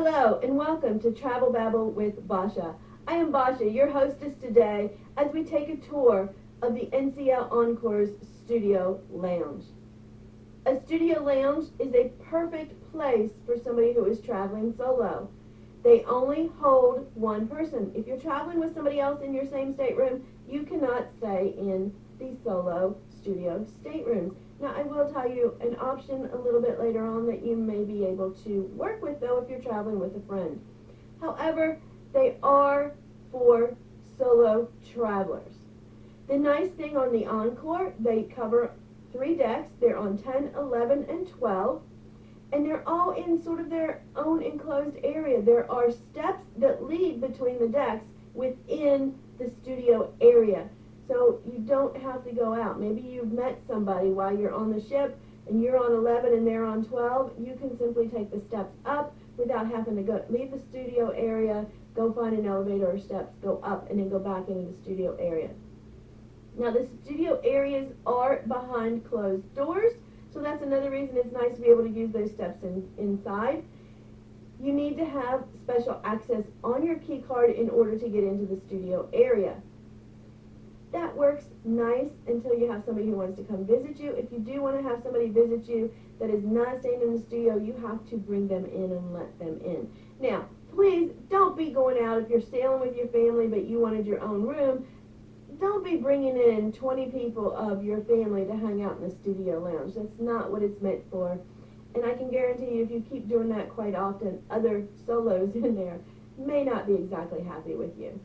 Hello and welcome to Travel Babble with Basha. I am Basha, your hostess today, as we take a tour of the NCL Encore's Studio Lounge. A studio lounge is a perfect place for somebody who is traveling solo. They only hold one person. If you're traveling with somebody else in your same stateroom, you cannot stay in the solo studio staterooms. Now, I will tell you an option a little bit later on that you may be able to work with, though, if you're traveling with a friend. However, they are for solo travelers. The nice thing on the Encore, they cover 3 decks. They're on 10, 11, and 12, and they're all in sort of their own enclosed area. There are steps that lead between the decks within the studio area. So you don't have to go out. Maybe you've met somebody while you're on the ship and you're on 11 and they're on 12. You can simply take the steps up without having to leave the studio area, go find an elevator or steps, go up, and then go back into the studio area. Now, the studio areas are behind closed doors, so that's another reason it's nice to be able to use those steps inside. You need to have special access on your key card in order to get into the studio area. That works nice until you have somebody who wants to come visit you. If you do want to have somebody visit you that is not staying in the studio, you have to bring them in and let them in. Now, please don't be going out if you're sailing with your family but you wanted your own room. Don't be bringing in 20 people of your family to hang out in the studio lounge. That's not what it's meant for. And I can guarantee you if you keep doing that quite often, other solos in there may not be exactly happy with you.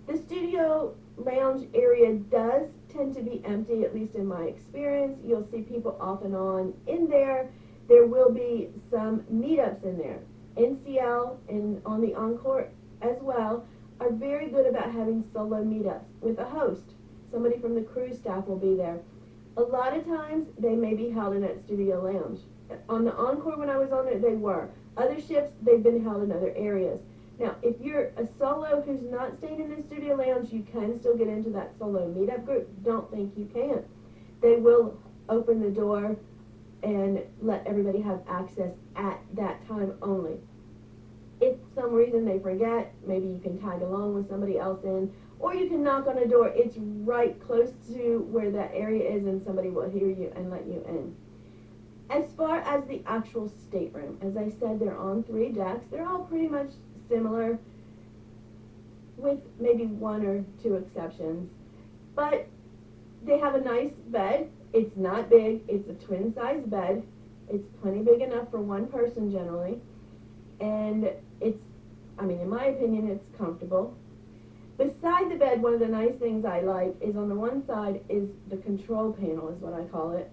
The studio lounge area does tend to be empty, at least in my experience. You'll see people off and on in there. There will be some meetups in there. NCL and on the Encore as well are very good about having solo meetups with a host. Somebody from the cruise staff will be there. A lot of times they may be held in that studio lounge. On the Encore when I was on it, they were. Other ships, they've been held in other areas. Now, if you're a solo who's not staying in the studio lounge, you can still get into that solo meetup group. Don't think you can't. They will open the door and let everybody have access at that time only. If for some reason they forget, maybe you can tag along with somebody else in, or you can knock on a door. It's right close to where that area is, and somebody will hear you and let you in. As far as the actual stateroom, as I said, they're on 3 decks. They're all pretty much similar, with maybe 1 or 2 exceptions, but they have a nice bed. It's not big. It's a twin size bed. It's plenty big enough for one person generally, and in my opinion, it's comfortable. Beside the bed, one of the nice things I like is on the one side is the control panel, is what I call it.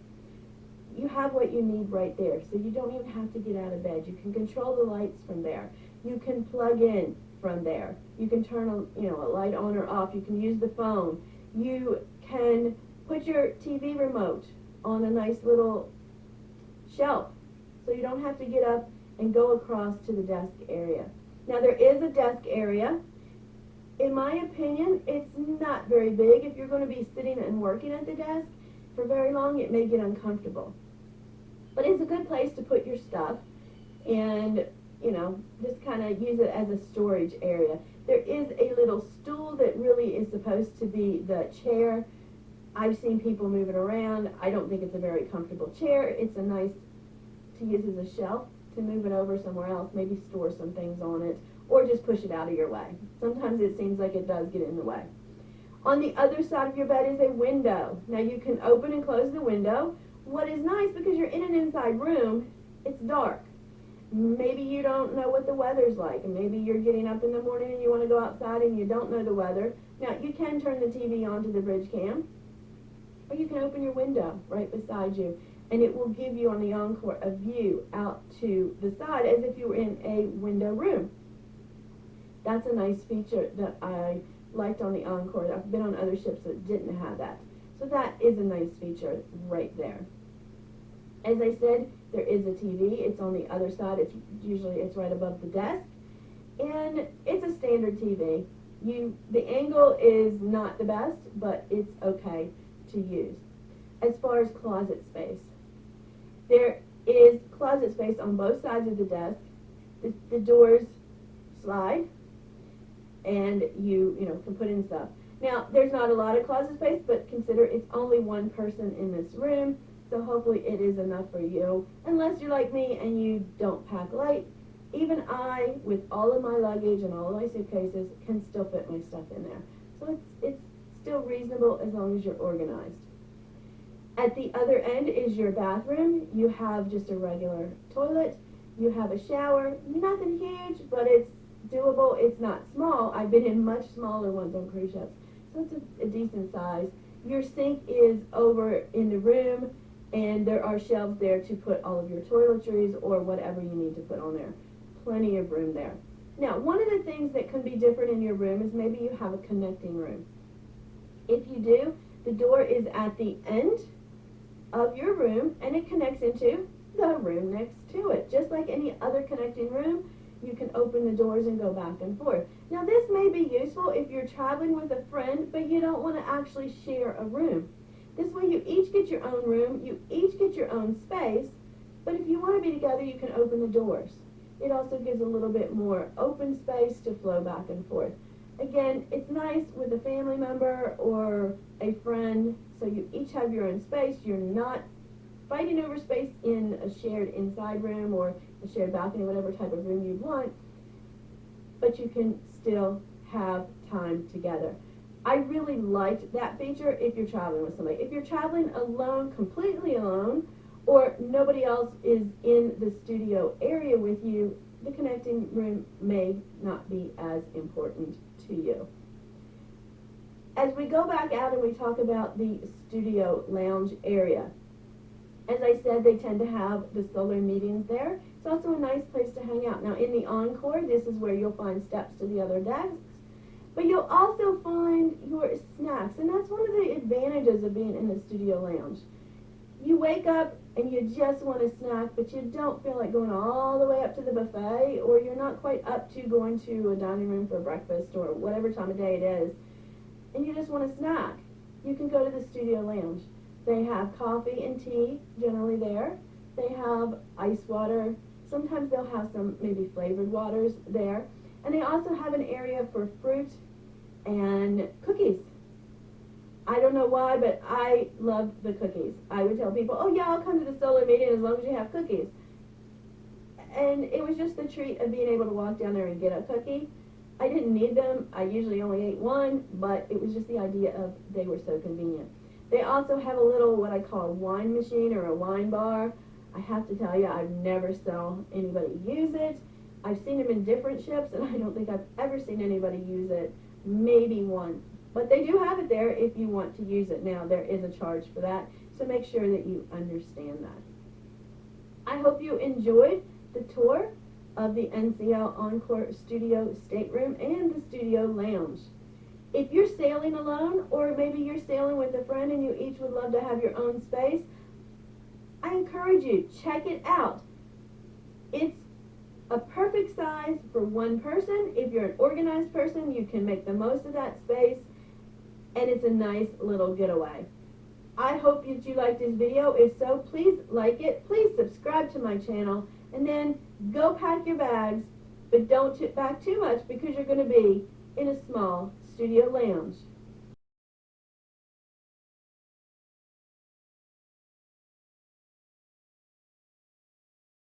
You have what you need right there, so you don't even have to get out of bed. You can control the lights from there. You can plug in from there. You can turn a light on or off. You can use the phone. You can put your TV remote on a nice little shelf, so you don't have to get up and go across to the desk area. Now, there is a desk area. In my opinion, it's not very big. If you're going to be sitting and working at the desk for very long, it may get uncomfortable. But it's a good place to put your stuff and, just kind of use it as a storage area. There is a little stool that really is supposed to be the chair. I've seen people move it around. I don't think it's a very comfortable chair. It's a nice to use as a shelf to move it over somewhere else, maybe store some things on it, or just push it out of your way. Sometimes it seems like it does get in the way. On the other side of your bed is a window. Now, you can open and close the window. What is nice, because you're in an inside room, it's dark. Maybe you don't know what the weather's like, and maybe you're getting up in the morning and you want to go outside and you don't know the weather. Now, you can turn the TV on to the bridge cam, or you can open your window right beside you, and it will give you on the Encore a view out to the side as if you were in a window room. That's a nice feature that I liked on the Encore. I've been on other ships that didn't have that. So that is a nice feature right there. As I said, there is a TV. It's on the other side. It's right above the desk. And it's a standard TV. The angle is not the best, but it's okay to use. As far as closet space, there is closet space on both sides of the desk. The doors slide, and you can put in stuff. Now, there's not a lot of closet space, but consider it's only one person in this room, so hopefully it is enough for you. Unless you're like me and you don't pack light, even I, with all of my luggage and all of my suitcases, can still fit my stuff in there. So it's still reasonable as long as you're organized. At the other end is your bathroom. You have just a regular toilet. You have a shower. Nothing huge, but it's doable. It's not small. I've been in much smaller ones on cruise ships, so it's a decent size. Your sink is over in the room, and there are shelves there to put all of your toiletries or whatever you need to put on there. Plenty of room there. Now, one of the things that can be different in your room is maybe you have a connecting room. If you do, the door is at the end of your room, and it connects into the room next to it. Just like any other connecting room, you can open the doors and go back and forth. Now, this may be useful if you're traveling with a friend, but you don't want to actually share a room. This way, you each get your own room, you each get your own space, but if you want to be together, you can open the doors. It also gives a little bit more open space to flow back and forth. Again, it's nice with a family member or a friend, so you each have your own space. You're not fighting over space in a shared inside room or a shared balcony, whatever type of room you want, but you can still have time together. I really liked that feature if you're traveling with somebody. If you're traveling alone, completely alone, or nobody else is in the studio area with you, the connecting room may not be as important to you. As we go back out and we talk about the studio lounge area, as I said, they tend to have the solar meetings there. It's also a nice place to hang out. Now, in the Encore, this is where you'll find steps to the other desks, but you'll also find your snacks, and that's one of the advantages of being in the studio lounge. You wake up and you just want a snack, but you don't feel like going all the way up to the buffet, or you're not quite up to going to a dining room for breakfast or whatever time of day it is, and you just want a snack. You can go to the studio lounge. They have coffee and tea generally there. They have ice water. Sometimes they'll have some maybe flavored waters there. And they also have an area for fruit and cookies. I don't know why, but I love the cookies. I would tell people, oh yeah, I'll come to the solar meeting as long as you have cookies. And it was just the treat of being able to walk down there and get a cookie. I didn't need them. I usually only ate one, but it was just the idea of they were so convenient. They also have a little, what I call a wine machine or a wine bar. I have to tell you, I've never saw anybody use it. I've seen them in different ships, and I don't think I've ever seen anybody use it, maybe once. But they do have it there if you want to use it. Now, there is a charge for that, so make sure that you understand that. I hope you enjoyed the tour of the NCL Encore Studio Stateroom and the Studio Lounge. If you're sailing alone, or maybe you're sailing with a friend and you each would love to have your own space, I encourage you, check it out. It's a perfect size for one person. If you're an organized person, you can make the most of that space, and it's a nice little getaway. I hope that you liked this video. If so, please like it. Please subscribe to my channel, and then go pack your bags, but don't pack too much because you're going to be in a small studio lounge.